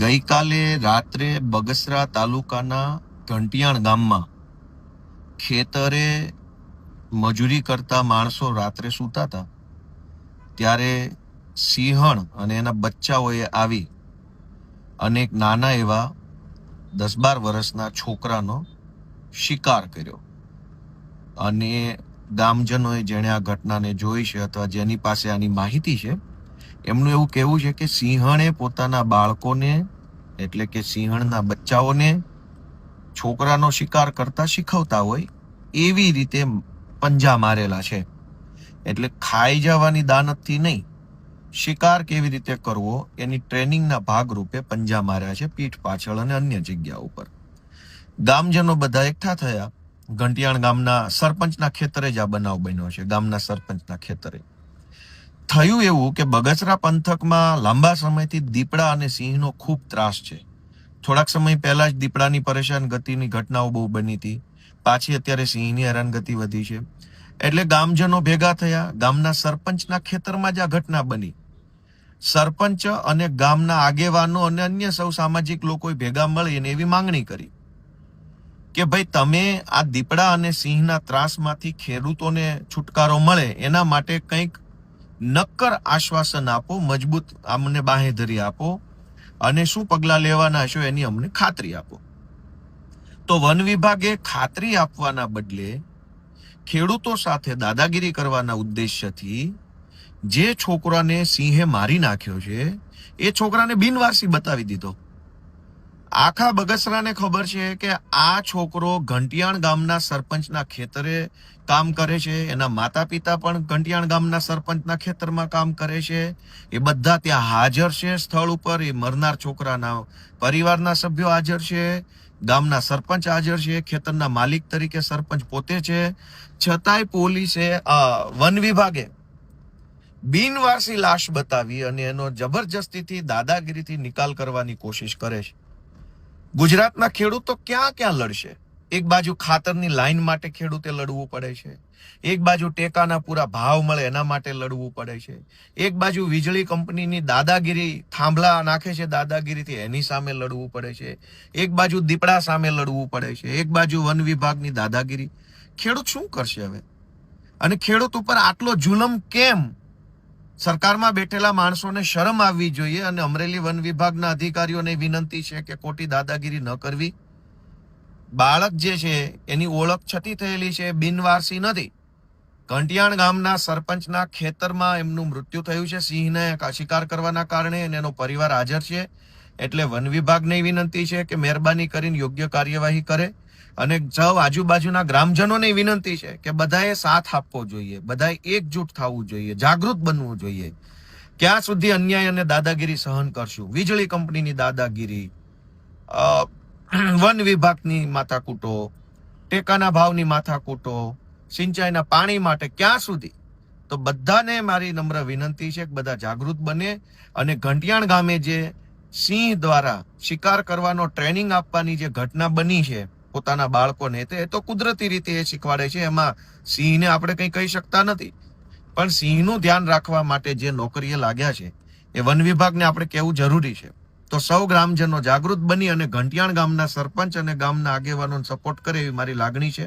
ગઈકાલે રાત્રે બગસરા તાલુકાના ઘંટિયાણ ગામમાં ખેતરે મજૂરી કરતા માણસો રાત્રે સૂતા હતા ત્યારે સિંહણ અને એના બચ્ચાઓએ આવી અને એક નાના એવા 10-12 વર્ષના છોકરાનો શિકાર કર્યો. અને ગામજનોએ જેણે આ ઘટનાને જોઈ છે અથવા જેની પાસે આની માહિતી છે એમનું એવું કહેવું છે કે સિંહણે પોતાના બાળકોને એટલે કે સિંહણના બચ્ચાઓને છોકરાનો શિકાર કરતા શીખવતા હોય એવી રીતે પંજા મારેલા છે. એટલે ખાઈ જવાની દાનતથી નહીં, શિકાર કેવી રીતે કરવો એની ટ્રેનિંગના ભાગરૂપે પંજા માર્યા છે પીઠ પાછળ અને અન્ય જગ્યા ઉપર. ગામજનો બધા એકઠા થયા. ઘંટિયાણ ગામના સરપંચના ખેતરે જ આ બનાવ બન્યો છે. ગામના સરપંચના ખેતરે થયું એવું કે બગસરા પંથકમાં લાંબા સમયથી દીપડા અને સિંહનો ખૂબ ત્રાસ છે. થોડાક સમય પહેલા જ દીપડાની પરેશાન ગતિની ઘટનાઓ બહુ બની હતી. પાછી અત્યારે સિંહની હેરાનગતિ વધી છે. એટલે ગામજનો ભેગા થયા. ગામના સરપંચના ખેતરમાં જ આ ઘટના બની. સરપંચ અને ગામના આગેવાનો અને અન્ય સૌ સામાજિક લોકોએ ભેગા મળીને એવી માંગણી કરી કે ભાઈ તમે આ દીપડા અને સિંહના ત્રાસમાંથી ખેડૂતોને છુટકારો મળે એના માટે કંઈક નક્કર આશ્વાસન આપો, મજબૂત અમને બાંહેધરી આપો અને શું પગલાં લેવાના છો એની અમને ખાતરી આપો. તો વન વિભાગે ખાતરી આપવાના બદલે ખેડૂતો સાથે દાદાગીરી કરવાના ઉદ્દેશ્યથી જે છોકરાને સિંહે મારી નાખ્યો છે એ છોકરાને બિનવારસી બતાવી દીધો. આખા બગસરાને ખબર છે કે આ છોકરો ઘંટિયાણ ગામના સરપંચના ખેતરે કામ કરે છે. એના માતા પિતા પણ ઘંટિયાણ ગામના સરપંચના ખેતરમાં કામ કરે છે. એ બધા ત્યાં હાજર છે સ્થળ ઉપર. એ મરનાર છોકરાના પરિવારના સભ્યો હાજર છે, ગામના સરપંચ હાજર છે, ખેતરના માલિક તરીકે સરપંચ પોતે છે. છતાંય પોલીસે વન વિભાગે બિનવારસી લાશ બતાવી અને એનો જબરજસ્તીથી દાદાગીરીથી નિકાલ કરવાની કોશિશ કરે છે. ગુજરાતના ખેડૂતો ક્યાં ક્યાં લડશે? એક બાજુ ખાતરની લાઈન માટે ખેડૂતે લડવું પડે છે, એક બાજુ ટેકાના પૂરા ભાવ મળે એના માટે લડવું પડે છે, એક બાજુ વીજળી કંપનીની દાદાગીરી થાંભલા નાખે છે દાદાગીરીથી એની સામે લડવું પડે છે, એક બાજુ દીપડા સામે લડવું પડે છે, એક બાજુ વન વિભાગની દાદાગીરી. ખેડૂત શું કરશે હવે? અને ખેડૂત ઉપર આટલો જુલમ કેમ? સરકારમાં બેઠેલા માણસોને શરમ આવવી જોઈએ. અને અમરેલી વન વિભાગના અધિકારીઓને વિનંતી છે કે ખોટી દાદાગીરી ન કરવી. બાળક જે છે એની ઓળખ છતી થયેલી છે, બિનવારસી નથી. ઘંટિયાણ ગામના સરપંચના ખેતરમાં એમનું મૃત્યુ થયું છે સિંહને શિકાર કરવાના કારણે, અને એનો પરિવાર હાજર છે. એટલે વન વિભાગને વિનંતી છે કે મહેરબાની કરીને યોગ્ય કાર્યવાહી કરે. અને સૌ આજુબાજુના ગ્રામજનોને વિનંતી છે કે બધાએ સાથ આપવો જોઈએ, બધાએ એકજૂટ થવું જોઈએ, જાગૃત બનવું જોઈએ. ક્યાં સુધી અન્યાય અને દાદાગીરી સહન કરશું? વીજળી કંપનીની દાદાગીરી, વન વિભાગની માથાકૂટો, ટેકાના ભાવની માથાકૂટો, સિંચાઈના પાણી માટે ક્યાં સુધી? તો બધાને મારી નમ્ર વિનંતી છે કે બધા જાગૃત બને. અને ઘંટિયાણ ગામે જે સિંહ દ્વારા શિકાર કરવાનો ટ્રેનિંગ આપવાની જે ઘટના બની છે પોતાના બાળકોને, એ તો કુદરતી રીતે એ શીખવાડે છે. એમાં સિંહને આપણે કંઈ કહી શકતા નથી. પણ સિંહનું ધ્યાન રાખવા માટે જે નોકરીએ લાગ્યા છે એ વન વિભાગને આપણે કહેવું જરૂરી છે. તો સૌ ગ્રામજનો જાગૃત બની અને ઘંટિયાણ ગામના સરપંચ અને ગામના આગેવાનોને સપોર્ટ કરે એવી મારી લાગણી છે.